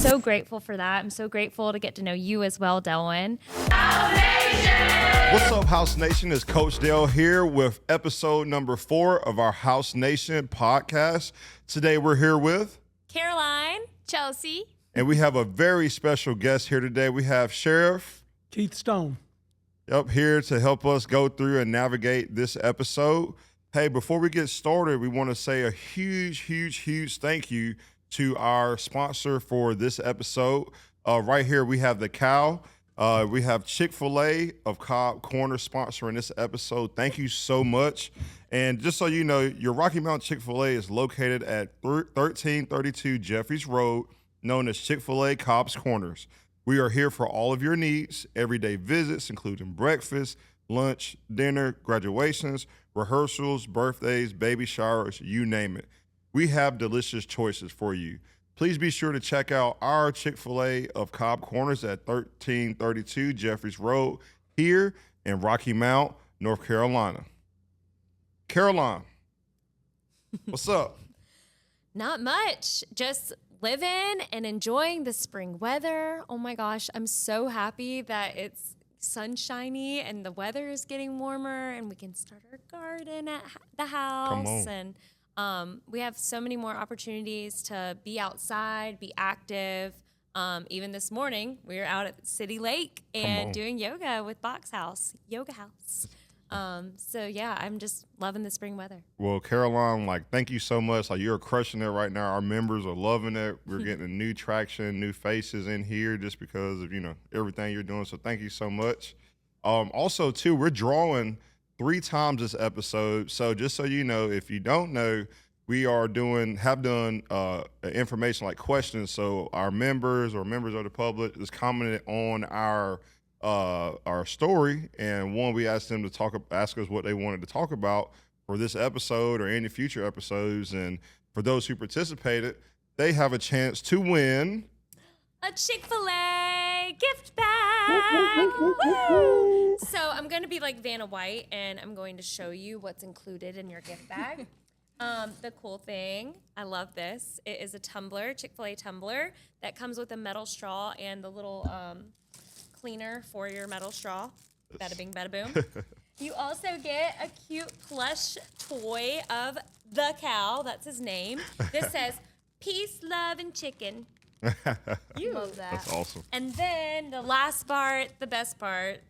so grateful for that. I'm so grateful to get to know you as well, Delwyn. What's up, House Nation? It's Coach Dale here with episode number 4 of our House Nation podcast. Today we're here with Caroline, Chelsea, and we have a very special guest here today. We have Sheriff Keith Stone. Yep, here to help us go through and navigate this episode. Hey, before we get started, we want to say a huge thank you to our sponsor for this episode. Right here, we have the Cow. We have Chick-fil-A of Cobb Corner sponsoring this episode. Thank you so much. And just so you know, your Rocky Mount Chick-fil-A is located at 1332 Jeffries Road, known as Chick-fil-A Cobb's Corners. We are here for all of your needs, everyday visits, including breakfast, lunch, dinner, graduations, rehearsals, birthdays, baby showers, you name it. We have delicious choices for you. Please be sure to check out our Chick-fil-A of Cobb Corners at 1332 Jeffries Road here in Rocky Mount, North Carolina. Caroline, what's up? Not much. Just living and enjoying the spring weather. Oh my gosh, I'm so happy that it's sunshiny and the weather is getting warmer and we can start our garden at the house. And we have so many more opportunities to be outside, be active. Even this morning, we were out at City Lake and doing yoga with BoxHause Yoga House. So yeah, I'm just loving the spring weather. Well, Caroline, thank you so much. You're crushing it right now. Our members are loving it. We're getting a new traction, new faces in here just because of, everything you're doing. So thank you so much. Also, too, we're drawing 3 times this episode. So just so you know, if you don't know, we have done information like questions. So our members or members of the public is commented on our story, and we asked them to ask us what they wanted to talk about for this episode or any future episodes. And for those who participated, they have a chance to win a Chick-fil-A gift bag. Woo! So I'm going to be like Vanna White, and I'm going to show you what's included in your gift bag. The cool thing, I love this. It is a tumbler, Chick-fil-A tumbler that comes with a metal straw and the little cleaner for your metal straw. Bada bing, bada boom. You also get a cute plush toy of the cow. That's his name. This says, peace, love, and chicken. You love that. That's awesome. And then the last part, the best part,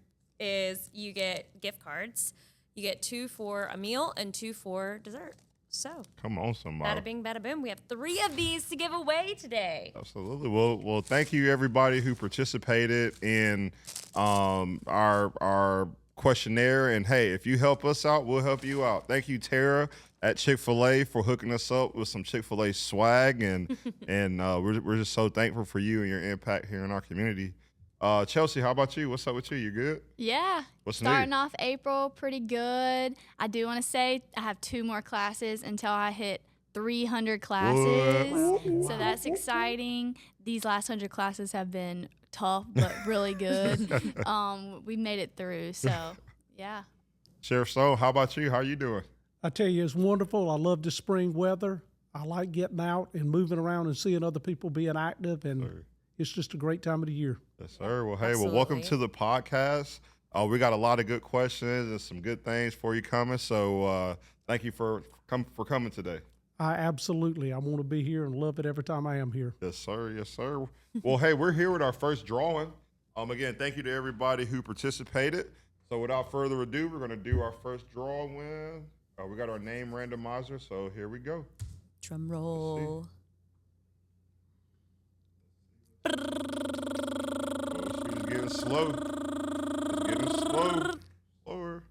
is you get gift cards. You get 2 for a meal and 2 for dessert. So come on, somebody. Bada bing, bada boom. We have 3 of these to give away today. Absolutely. Well, thank you everybody who participated in our questionnaire. And hey, if you help us out, we'll help you out. Thank you, Tara at Chick-fil-A, for hooking us up with some Chick-fil-A swag, and we're just so thankful for you and your impact here in our community. Chelsea, how about you? What's up with you? You good? Yeah. What's Starting new? off April pretty good. I do want to say I have 2 more classes until I hit 300 classes. What? So that's exciting. These last 100 classes have been tough, but really good. We made it through. So, yeah. Sheriff Stone, how about you? How are you doing? I tell you, it's wonderful. I love the spring weather. I like getting out and moving around and seeing other people being active, and it's just a great time of the year. Yes, sir. Well, hey, Absolutely. welcome to the podcast. We got a lot of good questions and some good things for you coming. So thank you for coming today. I want to be here and love it every time I am here. Yes, sir. Yes, sir. Well, hey, we're here with our first drawing. Again, thank you to everybody who participated. So without further ado, we're going to do our first draw win. We got our name randomizer, so here we go. Drum roll. It's getting slow. It's getting slow. Slower.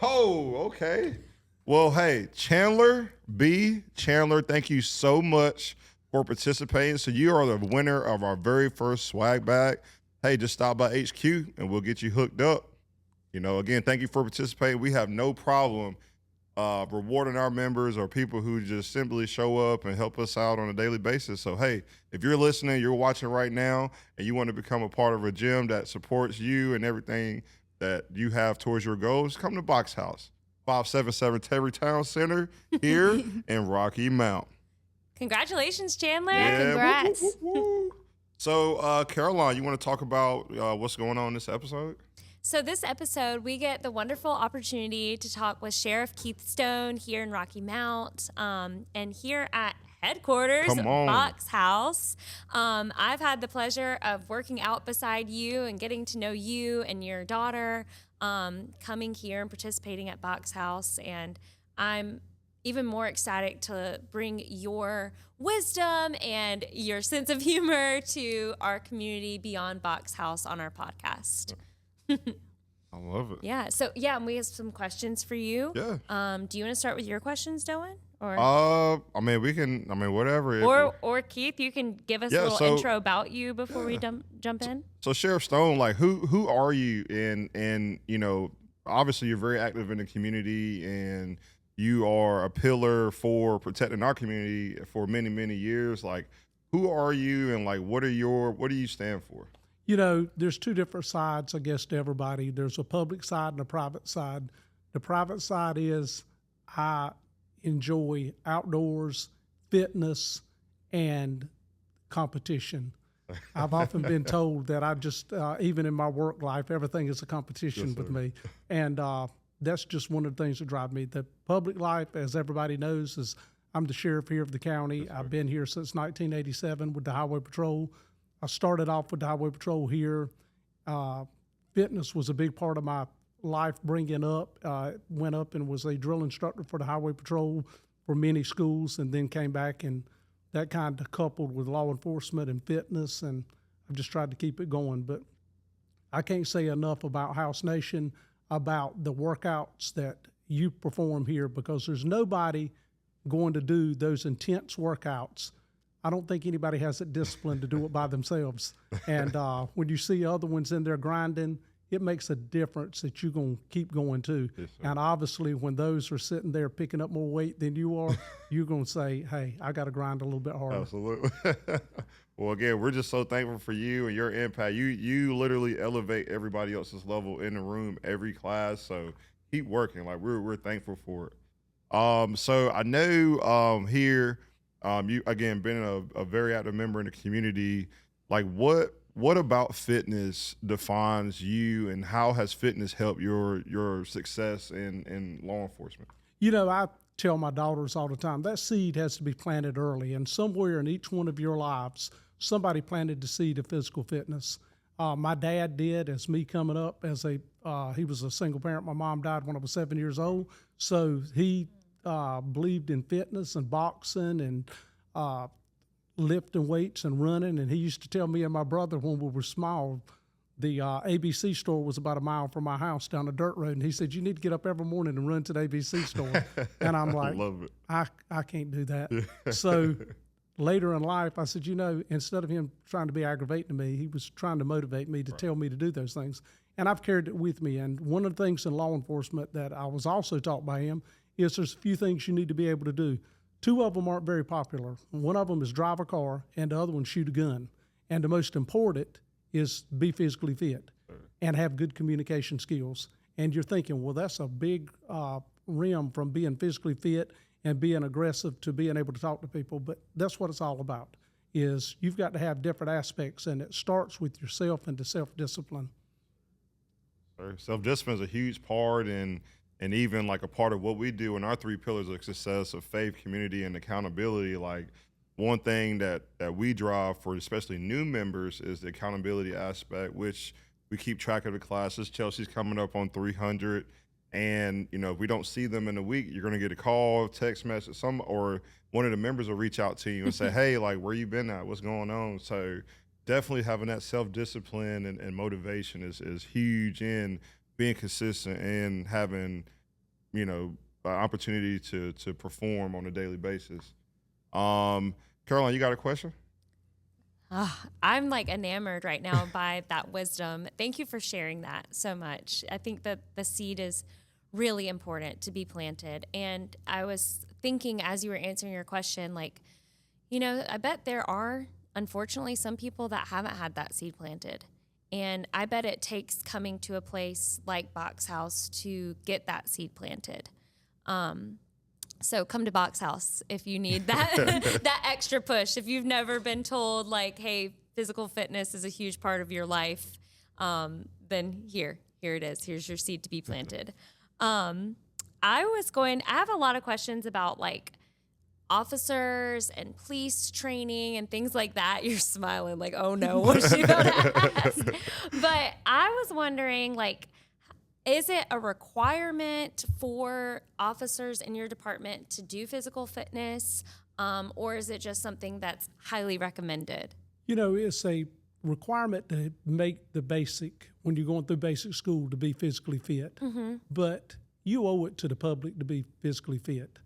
Oh, okay. Well, hey, Chandler B. Chandler, thank you so much for participating. So you are the winner of our very first swag bag. Hey, just stop by HQ and we'll get you hooked up. Again, thank you for participating. We have no problem rewarding our members or people who just simply show up and help us out on a daily basis. So, hey, if you're listening, you're watching right now, and you want to become a part of a gym that supports you and everything that you have towards your goals, come to BoxHause, 577 Terry Town Center here in Rocky Mount. Congratulations, Chandler. Yeah, congrats. Woo, woo, woo, woo. So, Caroline, you want to talk about what's going on in this episode? So this episode, we get the wonderful opportunity to talk with Sheriff Keith Stone here in Rocky Mount, and here at headquarters, Come on. BoxHause. I've had the pleasure of working out beside you and getting to know you and your daughter, coming here and participating at BoxHause, and I'm even more ecstatic to bring your wisdom and your sense of humor to our community beyond BoxHause on our podcast. I love it. Yeah. So and we have some questions for you. Yeah. Do you want to start with your questions, Dylan? Or I mean, we can. I mean, whatever. or Keith, you can give us Yeah, a little so- intro about you before we jump in. So, Sheriff Stone, like, who are you? And you know, obviously, you're very active in the community, and you are a pillar for protecting our community for many, many years. Like, who are you, and like, what do you stand for? You know, there's two different sides, I guess, to everybody. There's a public side and a private side. The private side is I enjoy outdoors, fitness, and competition. I've often been told that I just, even in my work life, everything is a competition with me. And that's just one of the things that drive me. The public life, as everybody knows, is I'm the sheriff here of the county. I've been here since 1987 with the Highway Patrol. I started off with the Highway Patrol here. Fitness was a big part of my life bringing up. Went up and was a drill instructor for the Highway Patrol for many schools, and then came back, and that kind of coupled with law enforcement and fitness, and I've just tried to keep it going. But I can't say enough about House Nation, about the workouts that you perform here, because there's nobody going to do those intense workouts. I don't think anybody has the discipline to do it by themselves. And when you see other ones in there grinding, it makes a difference that you're going to keep going too. Yes, And obviously, when those are sitting there picking up more weight than you are, you're going to say, hey, I got to grind a little bit harder. Absolutely. Well, again, we're just so thankful for you and your impact. You literally elevate everybody else's level in the room every class. So keep working. Like, we're thankful for it. So I know here. You, again, been a very active member in the community. Like, what about fitness defines you, and how has fitness helped your success in law enforcement? You know, I tell my daughters all the time, that seed has to be planted early, and somewhere in each one of your lives, somebody planted the seed of physical fitness. My dad did, as me coming up as he was a single parent. My mom died when I was 7 years old, so he believed in fitness and boxing and lifting weights and running. And he used to tell me and my brother when we were small, the ABC store was about a mile from my house down a dirt road. And he said, you need to get up every morning and run to the ABC store. And I'm like, Love it. I can't do that. So later in life, I said, you know, instead of him trying to be aggravating to me, he was trying to motivate me to tell me to do those things. And I've carried it with me. And one of the things in law enforcement that I was also taught by him is there's a few things you need to be able to do. Two of them aren't very popular. One of them is drive a car, and the other one shoot a gun. And the most important is be physically fit and have good communication skills. And you're thinking, well, that's a big rim from being physically fit and being aggressive to being able to talk to people. But that's what it's all about, is you've got to have different aspects, and it starts with yourself and the self-discipline. Self-discipline is a huge part, and even like a part of what we do in our three pillars of success of faith, community, and accountability. Like, one thing that we drive for especially new members is the accountability aspect, which we keep track of the classes. Chelsea's coming up on 300, and you know, if we don't see them in a week, you're going to get a call, text message, or one of the members will reach out to you and say, hey, like, where you been at? What's going on? So definitely having that self-discipline and motivation is huge in being consistent and having, you know, an opportunity to perform on a daily basis. Caroline, you got a question? I'm like enamored right now by that wisdom. Thank you for sharing that so much. I think that the seed is really important to be planted. And I was thinking as you were answering your question, like, you know, I bet there are, unfortunately, some people that haven't had that seed planted. And I bet it takes coming to a place like BoxHause to get that seed planted. So come to BoxHause if you need that that extra push. If you've never been told like, hey, physical fitness is a huge part of your life, then here it is. Here's your seed to be planted. I have a lot of questions about like officers and police training and things like that. You're smiling like, oh no, what's she about to ask? But I was wondering, like, is it a requirement for officers in your department to do physical fitness, or is it just something that's highly recommended? You know, it's a requirement to make the basic, when you're going through basic school, to be physically fit. But you owe it to the public to be physically fit.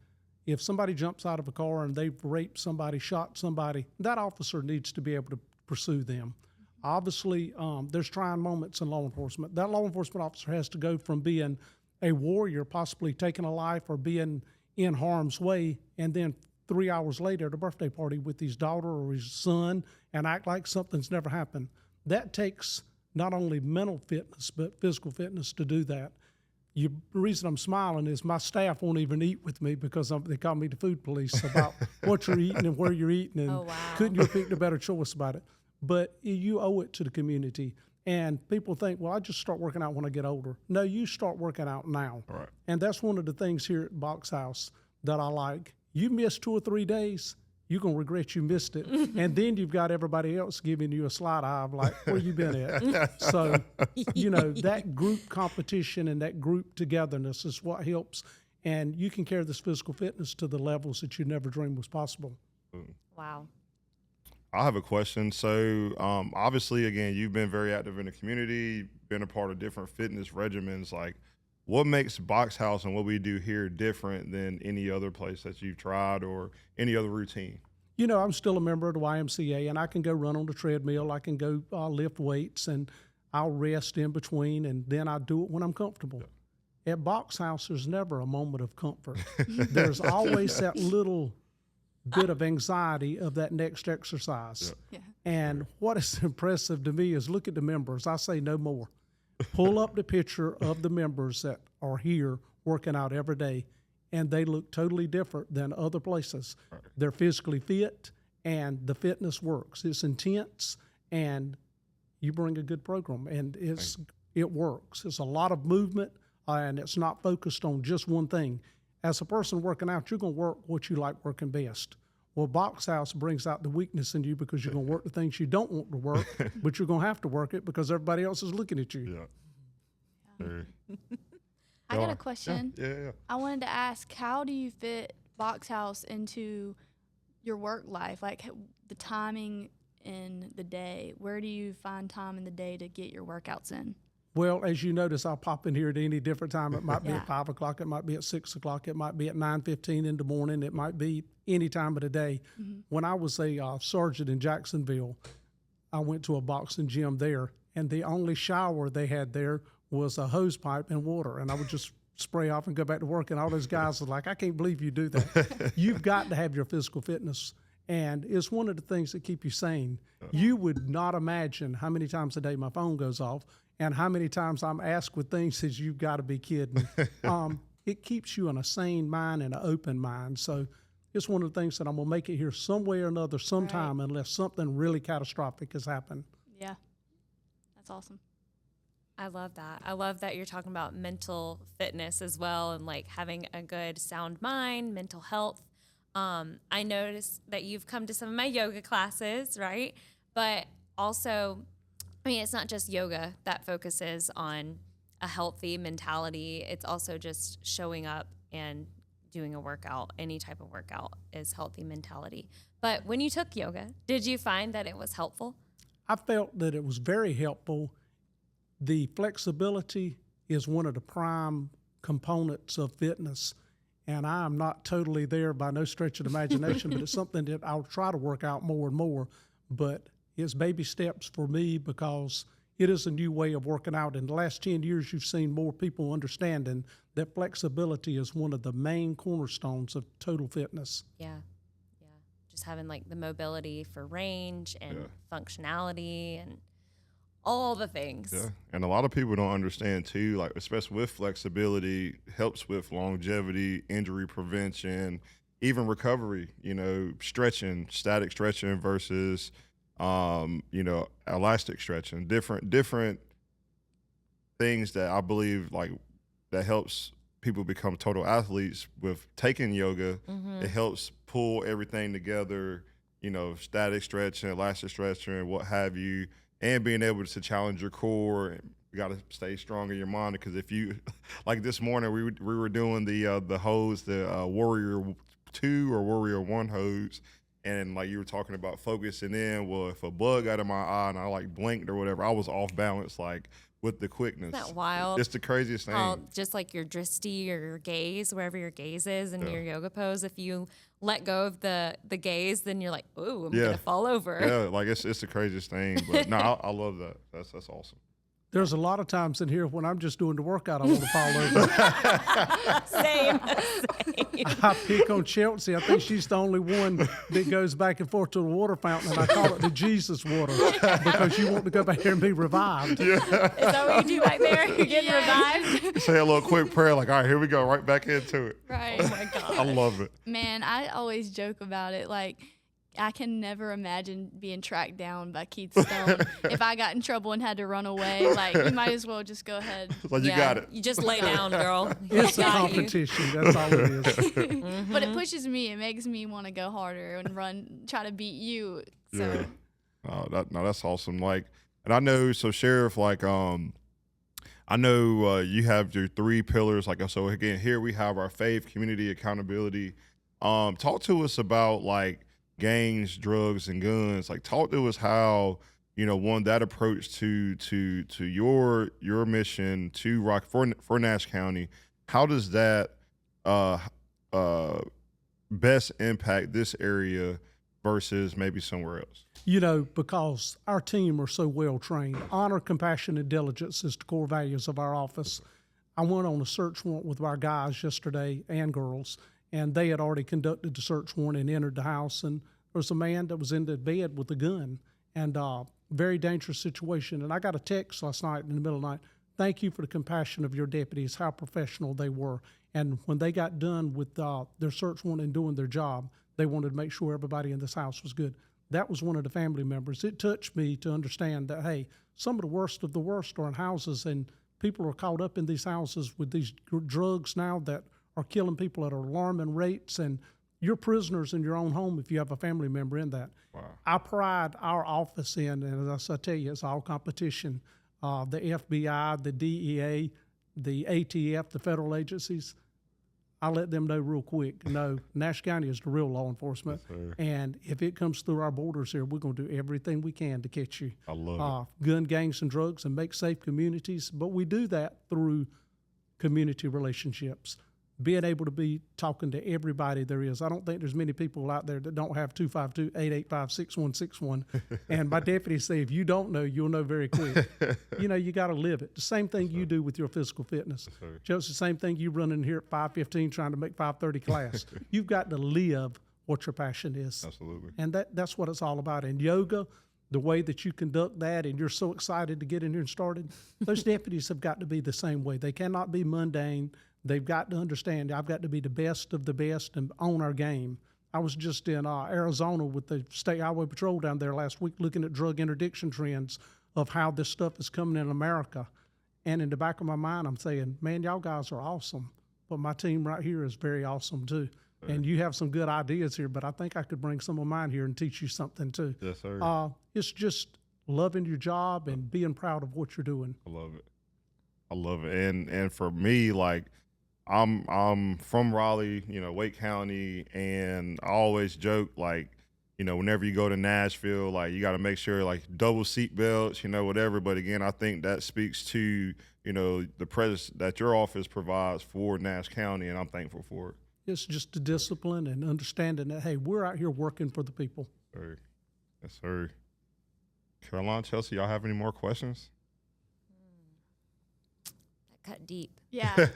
If somebody jumps out of a car and they've raped somebody, shot somebody, that officer needs to be able to pursue them. Obviously, there's trying moments in law enforcement. That law enforcement officer has to go from being a warrior, possibly taking a life or being in harm's way, and then 3 hours later at a birthday party with his daughter or his son and act like something's never happened. That takes not only mental fitness, but physical fitness to do that. The reason I'm smiling is my staff won't even eat with me because they call me the food police about what you're eating and where you're eating, and couldn't you have picked a better choice about it? But you owe it to the community. And people think, well, I just start working out when I get older. No, you start working out now. Right. And that's one of the things here at BoxHause that I like. You miss 2 or 3 days, you're going to regret you missed it. And then you've got everybody else giving you a slight eye of like, where you been at? So, you know, that group competition and that group togetherness is what helps. And you can carry this physical fitness to the levels that you never dreamed was possible. Wow. I have a question. So obviously, again, you've been very active in the community, been a part of different fitness regimens. Like, what makes BoxHause and what we do here different than any other place that you've tried or any other routine? You know, I'm still a member of the YMCA, and I can go run on the treadmill. I can go lift weights, and I'll rest in between, and then I do it when I'm comfortable. Yeah. At BoxHause, there's never a moment of comfort. There's always that little bit of anxiety of that next exercise. Yeah. And what is impressive to me is look at the members. I say no more. Pull up the picture of the members that are here working out every day, and they look totally different than other places. Right. They're physically fit, and the fitness works. It's intense, and you bring a good program, and it works. It's a lot of movement, and it's not focused on just one thing. As a person working out, you're going to work what you like working best. Well, BoxHause brings out the weakness in you because you're going to work the things you don't want to work, but you're going to have to work it because everybody else is looking at you. Yeah. I got a question. Yeah. I wanted to ask, how do you fit BoxHause into your work life? Like the timing in the day. Where do you find time in the day to get your workouts in? Well, as you notice, I'll pop in here at any different time. It might be at 5 o'clock. It might be at 6 o'clock. It might be at 9:15 in the morning. It might be any time of the day. Mm-hmm. When I was a sergeant in Jacksonville, I went to a boxing gym there, and the only shower they had there was a hose pipe and water. And I would just spray off and go back to work. And all those guys were like, I can't believe you do that. You've got to have your physical fitness. And it's one of the things that keep you sane. You would not imagine how many times a day my phone goes off and how many times I'm asked with things that you've got to be kidding. It keeps you in a sane mind and an open mind. So it's one of the things that I'm going to make it here some way or another sometime, right, unless something really catastrophic has happened. Yeah, that's awesome. I love that. I love that you're talking about mental fitness as well, and like having a good sound mind, mental health. I noticed that you've come to some of my yoga classes, right? But also, I mean, it's not just yoga that focuses on a healthy mentality. It's also just showing up and doing a workout. Any type of workout is healthy mentality. But when you took yoga, did you find that it was helpful? I felt that it was very helpful. The flexibility is one of the prime components of fitness. And I am not totally there by no stretch of the imagination, but it's something that I'll try to work out more and more. But it's baby steps for me because it is a new way of working out. In the last 10 years, you've seen more people understanding that flexibility is one of the main cornerstones of total fitness. Yeah. Just having like the mobility for range and functionality and all the things. Yeah, and a lot of people don't understand too, like especially with flexibility, helps with longevity, injury prevention, even recovery. You know, stretching, static stretching versus, you know, elastic stretching. Different things that I believe like that helps people become total athletes with taking yoga. Mm-hmm. It helps pull everything together. You know, static stretching, elastic stretching, what have you. And being able to challenge your core, you got to stay strong in your mind, because if you, like this morning, we were doing the hose, the Warrior 2 or Warrior 1 hose, and like you were talking about focusing in. Well, if a bug got in my eye and I like blinked or whatever, I was off balance, like with the quickness. Isn't that wild? It's the craziest thing. Just like your drishti or your gaze, wherever your gaze is in your yoga pose, if you let go of the gaze, then you're like, ooh, I'm gonna fall over. Yeah, like it's the craziest thing. But no, I love that. That's awesome. There's a lot of times in here when I'm just doing the workout, I want to fall over. Same. I pick on Chelsea. I think she's the only one that goes back and forth to the water fountain, and I call it the Jesus water, because you want to go back there and be revived. Is that what you do back there? You're getting revived? Say a little quick prayer, like, all right, here we go, right back into it. Right. Oh my God. I love it. Man, I always joke about it. Like, I can never imagine being tracked down by Keith Stone. If I got in trouble and had to run away, like, you might as well just go ahead. Like, you got it. You just lay down, girl. It's a Got you. competition. That's all it is. Mm-hmm. But it pushes me. It makes me want to go harder and run, try to beat you. So. Yeah. That's awesome. Like, and I know, so Sheriff, like, I know you have your 3 pillars. Like, so again, here we have our faith, community, accountability. Talk to us about like gangs, drugs, and guns. Like, talk to us how, you know, one, that approach to your mission to Rock for Nash County. How does that best impact this area versus maybe somewhere else? You know, because our team are so well trained. Honor, compassion, and diligence is the core values of our office. I went on a search warrant with our guys yesterday and girls, and they had already conducted the search warrant and entered the house, and there was a man that was in the bed with a gun, and very dangerous situation. And I got a text last night in the middle of the night, thank you for the compassion of your deputies, how professional they were. And when they got done with their search warrant and doing their job, they wanted to make sure everybody in this house was good. That was one of the family members. It touched me to understand that, hey, some of the worst are in houses, and people are caught up in these houses with these drugs now that are killing people at alarming rates, and you're prisoners in your own home if you have a family member in that. Wow. I pride our office in, and as I tell you, it's all competition. The FBI, the DEA, the ATF, the federal agencies, I let them know real quick. No, Nash County is the real law enforcement. Yes, sir. And if it comes through our borders here, we're going to do everything we can to catch you. I love Gun gangs and drugs, and make safe communities. But we do that through community relationships, being able to be talking to everybody there is. I don't think there's many people out there that don't have 252-885-6161. And my deputies say, if you don't know, you'll know very quick. You know, you got to live it. The same thing you do with your physical fitness. Just the same thing you running here at 5:15 trying to make 5:30 class. You've got to live what your passion is. Absolutely. And that's what it's all about. And yoga, the way that you conduct that, and you're so excited to get in here and started, those deputies have got to be the same way. They cannot be mundane. They've got to understand I've got to be the best of the best and own our game. I was just in Arizona with the State Highway Patrol down there last week looking at drug interdiction trends of how this stuff is coming in America. And in the back of my mind, I'm saying, man, y'all guys are awesome. But my team right here is very awesome too. And you have some good ideas here, but I think I could bring some of mine here and teach you something too. Yes, sir. It's just loving your job and being proud of what you're doing. I love it. I love it. And for me, like, I'm from Raleigh, you know, Wake County, and I always joke, like, you know, whenever you go to Nashville, like, you got to make sure, like, double seat belts, you know, whatever. But again, I think that speaks to, you know, the presence that your office provides for Nash County, and I'm thankful for it. It's just the discipline and understanding that, hey, we're out here working for the people. Sir. Yes, sir. Caroline, Chelsea, y'all have any more questions? That cut deep. Yeah,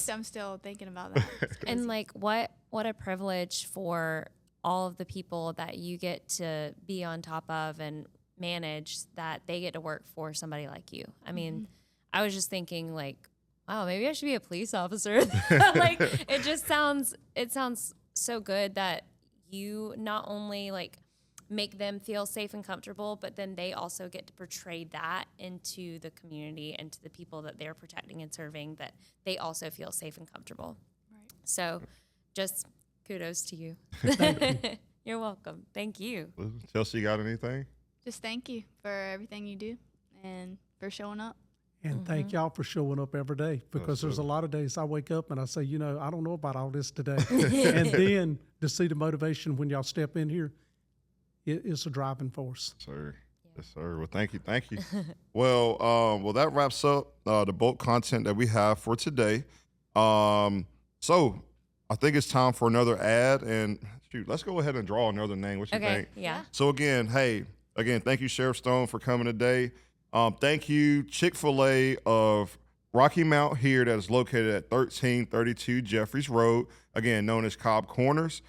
I'm still thinking about that. And like, what a privilege for all of the people that you get to be on top of and manage that they get to work for somebody like you. I mean, I was just thinking like, wow, maybe I should be a police officer. Like it sounds so good that you not only like make them feel safe and comfortable, but then they also get to portray that into the community and to the people that they're protecting and serving, that they also feel safe and comfortable. Right. So just kudos to you. Thank you. You're welcome. Thank you. Chelsea, got anything? Just thank you for everything you do and for showing up. And thank y'all for showing up every day, because there's a lot of days I wake up and I say, you know, I don't know about all this today. And then to see the motivation when y'all step in here, it's a driving force. Sir. Yes, sir. Well, thank you. Thank you. Well, that wraps up the bulk content that we have for today. So I think it's time for another ad, and shoot, let's go ahead and draw another name. What you think? Yeah. So again, thank you, Sheriff Stone, for coming today. Thank you, Chick-fil-A of Rocky Mount here, that is located at 1332 Jeffries Road, again, known as Cobb Corners.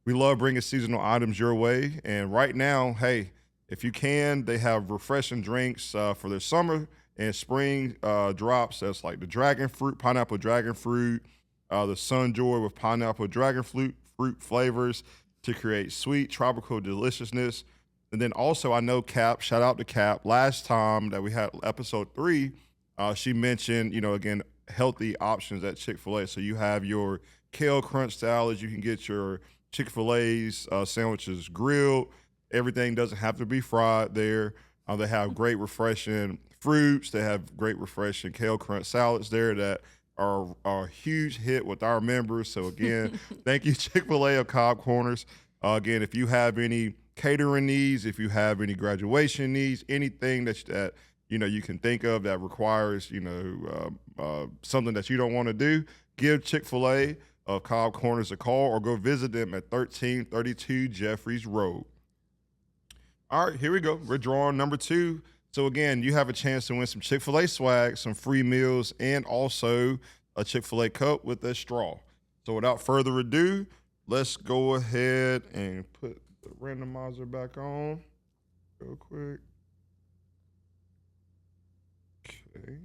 We love bringing seasonal items your way. And right now, hey, if you can, they have refreshing drinks for their summer and spring drops. That's like the pineapple dragon fruit, the Sunjoy with pineapple dragon fruit flavors to create sweet tropical deliciousness. And then also, I know Cap, shout out to Cap, last time that we had episode 3, she mentioned, again, healthy options at Chick-fil-A. So you have your kale crunch salads. You can get your Chick-fil-A's sandwiches grilled. Everything doesn't have to be fried there. They have great refreshing fruits. They have great refreshing kale crunch salads there that are a huge hit with our members. So again, thank you, Chick-fil-A of Cobb Corners. Again, if you have any catering needs, if you have any graduation needs, anything that you can think of that requires something that you don't want to do, give Chick-fil-A of Cobb Corners a call or go visit them at 1332 Jeffries Road. All right, here we go. We're drawing number 2. So again, you have a chance to win some Chick-fil-A swag, some free meals, and also a Chick-fil-A cup with a straw. So without further ado, let's go ahead and put the randomizer back on real quick. Okay.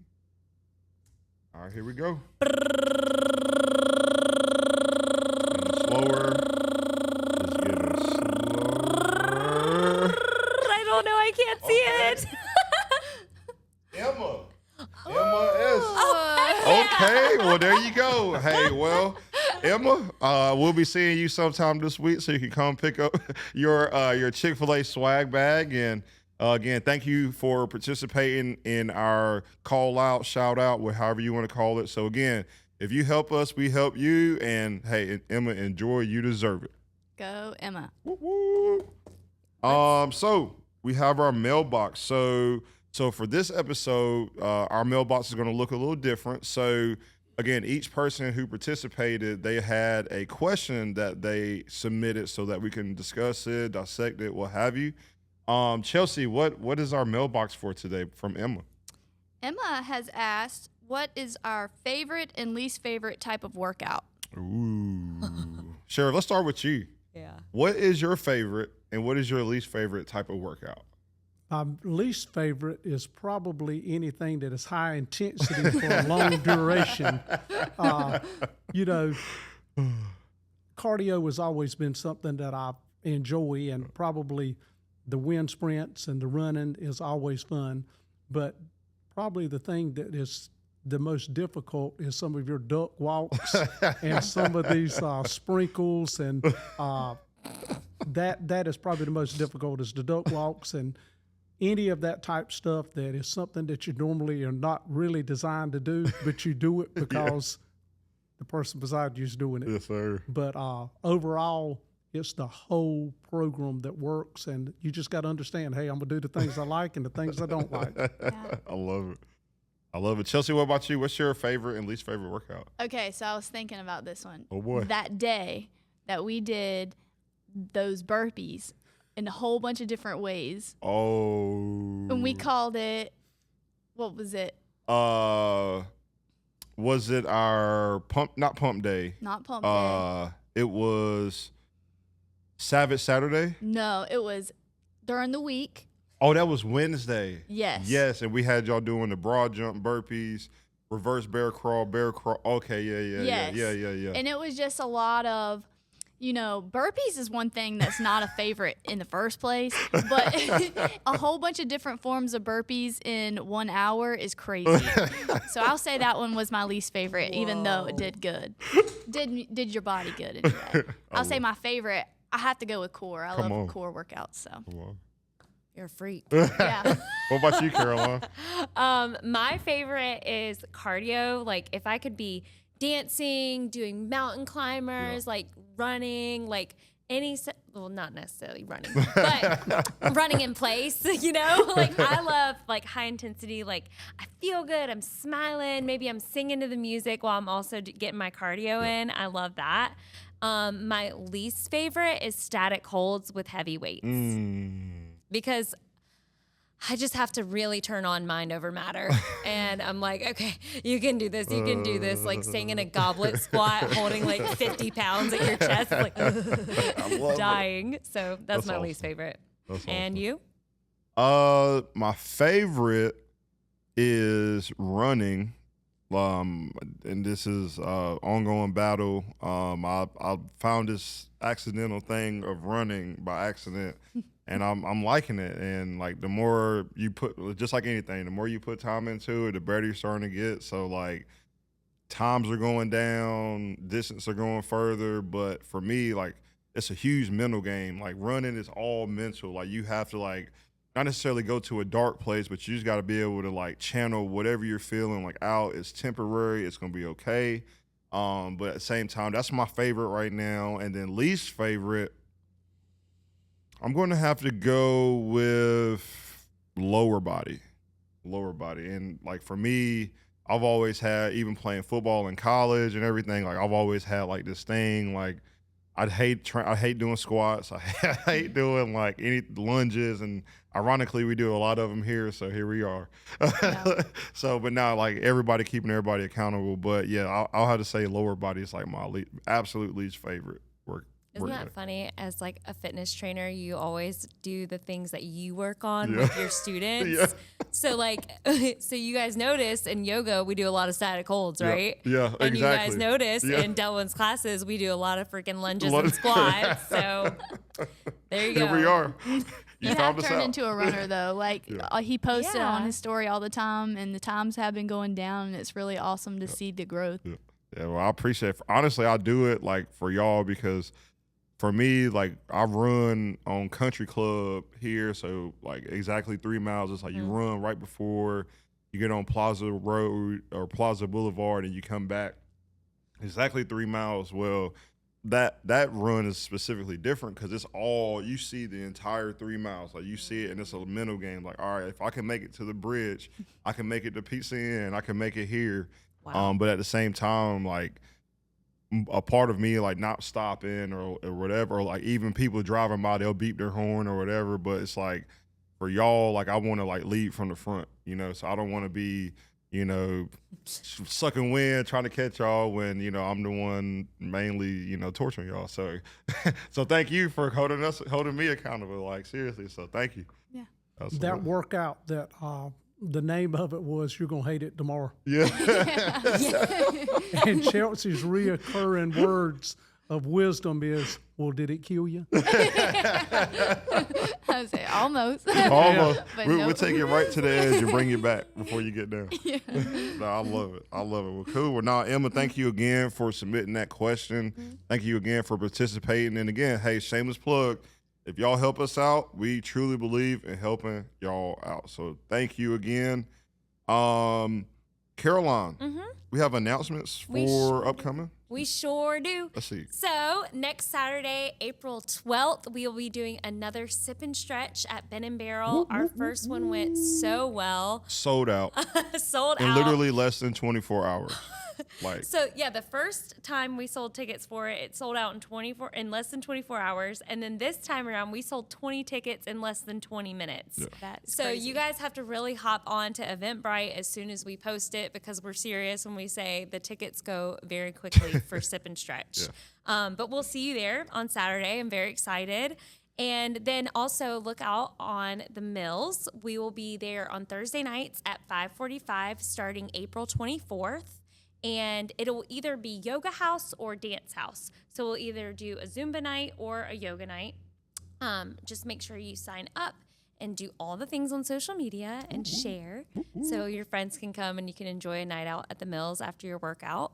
All right, here we go. Slower. Just getting slower. I don't know. I can't see it. Emma S. Okay, well, there you go. Hey, well, Emma, we'll be seeing you sometime this week, so you can come pick up your Chick-fil-A swag bag. And again, thank you for participating in our call out, shout out, however you want to call it. So again, if you help us, we help you. And hey, Emma, enjoy. You deserve it. Go, Emma. Woo-woo. So we have our mailbox. So for this episode, our mailbox is going to look a little different. So again, each person who participated, they had a question that they submitted so that we can discuss it, dissect it, what have you. Chelsea, what is our mailbox for today from Emma? Emma has asked, what is our favorite and least favorite type of workout? Ooh. Sheriff, let's start with you. Yeah. What is your favorite and what is your least favorite type of workout? My least favorite is probably anything that is high intensity for a long duration. Cardio has always been something that I enjoy, and probably the wind sprints and the running is always fun. But probably the thing that is the most difficult is some of your duck walks and some of these sprinkles, and that is probably the most difficult, is the duck walks and any of that type stuff that is something that you normally are not really designed to do, but you do it because the person beside you is doing it. Yes, sir. But overall, it's the whole program that works, and you just got to understand, hey, I'm going to do the things I like and the things I don't like. Yeah. I love it. I love it. Chelsea, what about you? What's your favorite and least favorite workout? Okay, so I was thinking about this one. Oh, boy. That day that we did those burpees in a whole bunch of different ways. Oh. And we called it, what was it? Was it our not pump day? Not pump day. It was Savage Saturday? No, it was during the week. Oh, that was Wednesday. Yes. Yes, and we had y'all doing the broad jump, burpees, reverse bear crawl. Okay, Yes. yeah. And it was just a lot of, burpees is one thing that's not a favorite in the first place, but a whole bunch of different forms of burpees in 1 hour is crazy. So I'll say that one was my least favorite, even though it did good. Did your body good anyway. I'll say my favorite, I have to go with core. I love core workouts. So. You're a freak. Yeah. What about you, Caroline? My favorite is cardio. Like if I could be dancing, doing mountain climbers, like running, like well, not necessarily running, but running in place, like I love like high intensity. Like I feel good. I'm smiling. Maybe I'm singing to the music while I'm also getting my cardio in. I love that. My least favorite is static holds with heavy weights. Because I just have to really turn on mind over matter. And I'm like, okay, you can do this. You can do this. Like staying in a goblet squat, holding like 50 pounds at your chest, like dying. So that's my least favorite. And you? My favorite is running. And this is ongoing battle. I found this accidental thing of running by accident. And I'm liking it. And like the more you put, just like anything, the more you put time into it, the better you're starting to get. So like times are going down, distance are going further. But for me, like it's a huge mental game. Like running is all mental. Like you have to like not necessarily go to a dark place, but you just got to be able to like channel whatever you're feeling like out. It's temporary. It's going to be okay. But at the same time, that's my favorite right now. And then least favorite, I'm going to have to go with lower body. And like for me, I've always had, even playing football in college and everything, like I've always had like this thing, like I hate doing squats. I hate doing like any lunges, and ironically we do a lot of them here, so here we are. Yeah. So, but now like keeping everybody accountable. But yeah, I'll have to say lower body is like my absolute least favorite work. Isn't that funny? As like a fitness trainer, you always do the things that you work on with your students. Yeah. So like, so you guys notice in yoga, we do a lot of static holds, right? Yeah, exactly. And you guys notice in Delwyn's classes, we do a lot of freaking lunges and squats. So there you go. Here we are. You have turned into a runner though. Like he posted on his story all the time, and the times have been going down, and it's really awesome to see the growth. Yeah, well, I appreciate it. Honestly, I do it like for y'all because for me, like I run on Country Club here, so like exactly 3 miles. It's like you run right before you get on Plaza Road or Plaza Boulevard, and you come back exactly 3 miles. Well, that run is specifically different because it's all you see the entire 3 miles. Like you see it, and it's a mental game. Like, all right, if I can make it to the bridge, I can make it to Pizza Inn, I can make it here. Wow. But at the same time, like a part of me like not stopping or whatever, or like even people driving by, they'll beep their horn or whatever. But it's like for y'all, like I want to like lead from the front, so I don't want to be, sucking wind trying to catch y'all when, I'm the one mainly, torturing y'all. So, so thank you for holding me accountable. Like seriously. So thank you. Yeah. That workout that, the name of it was "You're Gonna Hate It Tomorrow." Yeah. And Chelsea's reoccurring words of wisdom is, "Well, did it kill you?" I would say almost. Almost. We'll nope. Take you right to the edge and bring you back before you get down. Yeah. No, I love it. Well, cool. Well, now, Emma, thank you again for submitting that question. Thank you again for participating. And again, hey, shameless plug. If y'all help us out, we truly believe in helping y'all out. So thank you again. Caroline, we have announcements for upcoming? We sure do. Let's see. So next Saturday, April 12th, we will be doing another sip and stretch at Ben & Barrel. Our first one went so well. Sold out. Sold out. In literally less than 24 hours. So yeah, the first time we sold tickets for it, it sold out in less than 24 hours. And then this time around, we sold 20 tickets in less than 20 minutes. Yeah. That's crazy. You guys have to really hop on to Eventbrite as soon as we post it, because we're serious when we say the tickets go very quickly for Sip and Stretch. Yeah. But we'll see you there on Saturday. I'm very excited. And then also look out on the Mills. We will be there on Thursday nights at 5:45 starting April 24th. And it'll either be yoga house or dance house. So we'll either do a Zumba night or a yoga night. Just make sure you sign up and do all the things on social media and share so your friends can come and you can enjoy a night out at the Mills after your workout.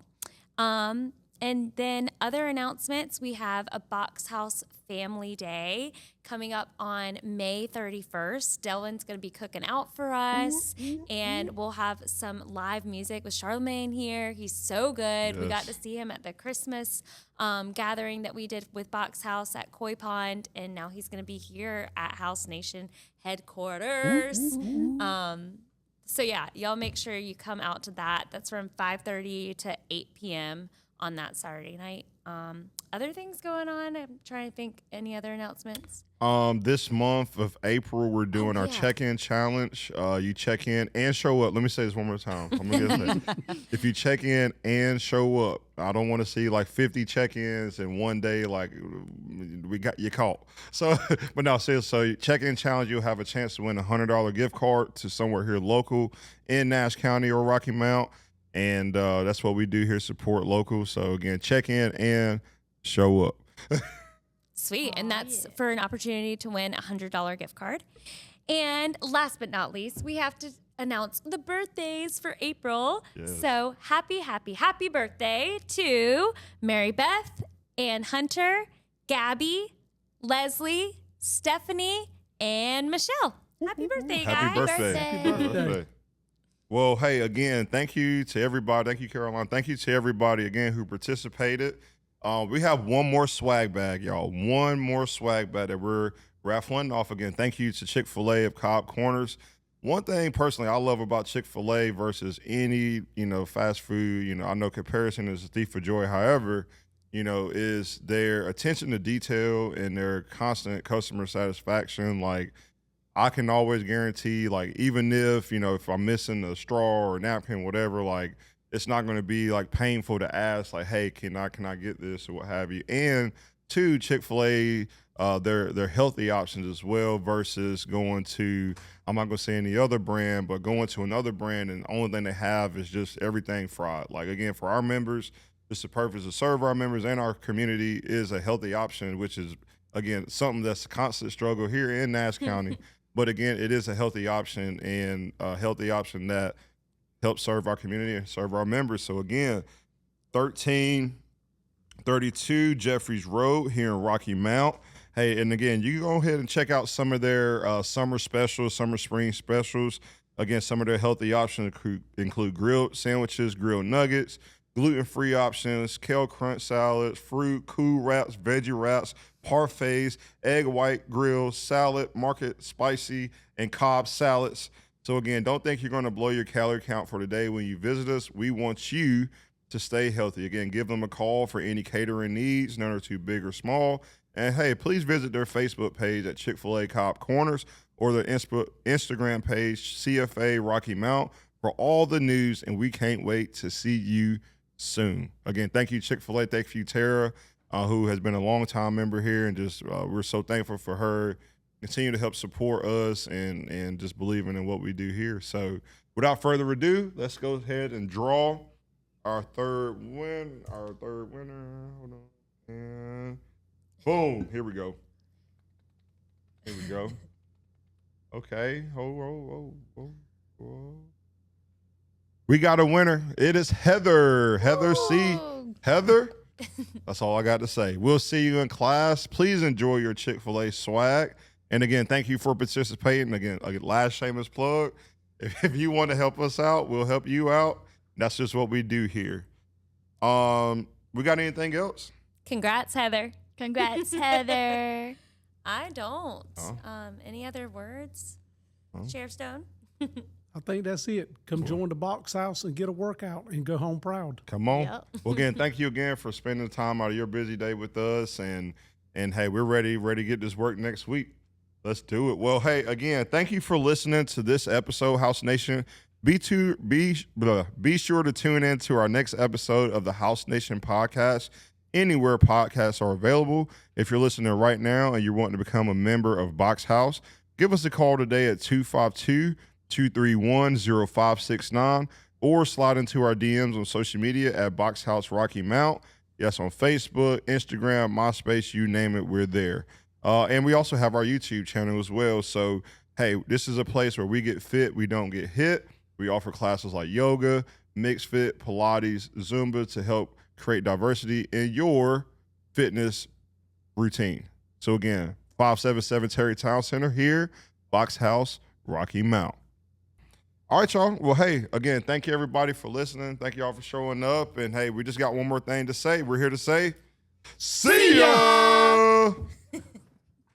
And then other announcements, we have a BoxHause Family Day coming up on May 31st. Delvin's going to be cooking out for us, and we'll have some live music with Charlemagne here. He's so good. Yes. We got to see him at the Christmas gathering that we did with BoxHause at Koi Pond, and now he's going to be here at House Nation headquarters. So yeah, y'all make sure you come out to that. That's from 5:30 to 8 p.m. on that Saturday night. Other things going on? I'm trying to think. Any other announcements? This month of April, we're doing our yeah. check-in challenge. You check in and show up. Let me say this one more time. I'm gonna get that. If you check in and show up, I don't want to see like 50 check-ins in one day. Like we got you caught. So, but no, seriously, so check-in challenge, you'll have a chance to win a $100 gift card to somewhere here local in Nash County or Rocky Mount. And that's what we do here, support local. So again, check in and show up. Sweet. And that's for an opportunity to win a $100 gift card. And last but not least, we have to announce the birthdays for April. Yes. So happy birthday to Mary Beth, Ann Hunter, Gabby, Leslie, Stephanie, and Michelle. Happy birthday, guys. Happy birthday. Happy birthday. Well, hey, again, thank you to everybody. Thank you, Caroline. Thank you to everybody, again, who participated. We have one more swag bag, y'all. One more swag bag that we're raffling off again. Thank you to Chick-fil-A of Cobb Corners. One thing, personally, I love about Chick-fil-A versus any, fast food, I know comparison is a thief of joy. However, is their attention to detail and their constant customer satisfaction. Like, I can always guarantee, like, even if I'm missing a straw or napkin, whatever, like, it's not going to be like painful to ask, like, hey, can I get this or what have you. And two, Chick-fil-A, they're healthy options as well versus going to, I'm not going to say any other brand, but going to another brand and the only thing they have is just everything fried. Like, again, for our members, it's the purpose to serve our members and our community is a healthy option, which is, again, something that's a constant struggle here in Nash County. But again, it is a healthy option and a healthy option that helps serve our community and serve our members. So again, 1332 Jeffries Road here in Rocky Mount. Hey, and again, you go ahead and check out some of their summer specials, summer spring specials. Again, some of their healthy options include grilled sandwiches, grilled nuggets, gluten-free options, kale crunch salads, fruit, cool wraps, veggie wraps, parfaits, egg white grill, salad, market spicy, and Cobb salads. So again, don't think you're going to blow your calorie count for the day when you visit us. We want you to stay healthy. Again, give them a call for any catering needs, none are too big or small. And hey, please visit their Facebook page at Chick-fil-A Cobb Corners or their Instagram page, CFA Rocky Mount, for all the news, and we can't wait to see you soon. Again, thank you, Chick-fil-A. Thank you, Tara, who has been a long-time member here, and just we're so thankful for her. Continue to help support us and just believing in what we do here. So without further ado, let's go ahead and draw our third winner. Hold on. And boom, here we go. Okay. Whoa. We got a winner. It is Heather. Heather C. Heather, that's all I got to say. We'll see you in class. Please enjoy your Chick-fil-A swag. And again, thank you for participating. Again, last shameless plug. If you want to help us out, we'll help you out. That's just what we do here. We got anything else? Congrats, Heather. Congrats, Heather. I don't. Oh. Any other words? Oh. Sheriff Stone? I think that's it. Come join the box house and get a workout and go home proud. Come on. Yep. Well, again, thank you again for spending the time out of your busy day with us. And hey, we're ready to get this work next week. Let's do it. Well, hey, again, thank you for listening to this episode, House Nation. Be sure to tune in to our next episode of the House Nation podcast. anywhere podcasts are available. If you're listening right now and you're wanting to become a member of BoxHause, give us a call today at 252-231-0569 or slide into our DMs on social media at BoxHause Rocky Mount. Yes, on Facebook, Instagram, MySpace, you name it, we're there. And we also have our YouTube channel as well. So, hey, this is a place where we get fit, we don't get hit. We offer classes like yoga, MixxedFit, Pilates, Zumba to help create diversity in your fitness routine. So again, 577 Tarrytown Center here, BoxHause Rocky Mount. All right, y'all. Well, hey, again, thank you everybody for listening. Thank y'all for showing up. And hey, we just got one more thing to say. We're here to say, see ya!